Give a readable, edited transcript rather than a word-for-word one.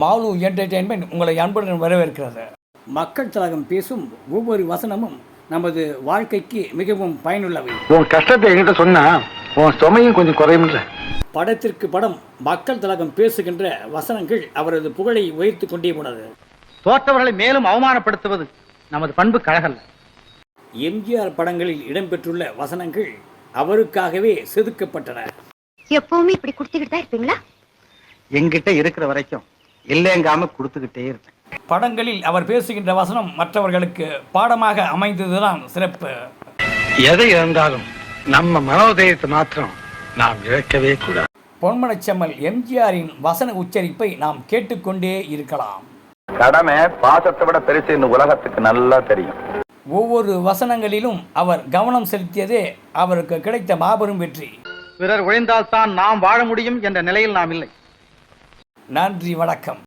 Mall entertainment உங்களை அன்புடன் வரவேற்கிறது. மக்கள் திலகம் பேசும் ஒவ்வொரு வசனமும் நமது வாழ்க்கைக்கு மிகவும் பயனுள்ளவை. உன் கஷ்டத்தை என்கிட்ட சொன்னா உன் சுமையும் கொஞ்சம் குறையும்ல. படத்திற்கு படம் மக்கள் திலகம் பேசுகின்ற வசனங்கள் அவரது புகழை உயர்த்து கொண்டே போனது. தோற்றவர்களை மேலும் அவமானப்படுத்துவது நமது பண்பு கழகல்ல. எம்ஜிஆர் படங்களில் இடம்பெற்றுள்ள வசனங்கள் அவருக்காகவே செதுக்கப்பட்டன. எப்பவுமே இப்படி கொடுத்துக்கிட்டு தான் இருப்பீங்களா? எங்கிட்ட இருக்கிற வரைக்கும் இல்லைங்காம கொடுத்துக்கிட்டே இருப்பேன். படங்களில் அவர் பேசுகின்ற வசனம் மற்றவர்களுக்கு பாடமாக அமைந்ததுதான் சிறப்பு. எதை இழந்தாலும் நம்ம மனோதயத்தை மாத்திரம் நாம் இழக்கவே கூடாது. பொன்மனச்செம்மல் எம்ஜிஆரின் வசன உச்சரிப்பை நாம் கேட்டுக்கொண்டே இருக்கலாம். கடமை பாசத்தை விட பெருசு இந்த உலகத்துக்கு நல்லா தெரியும். ஒவ்வொரு வசனங்களிலும் அவர் கவனம் செலுத்தியதே அவருக்கு கிடைத்த மாபெரும் வெற்றி. பிறர் ஒழிந்தால் தான் நாம் வாழ முடியும் என்ற நிலையில் நாம் இல்லை. நன்றி, வணக்கம்.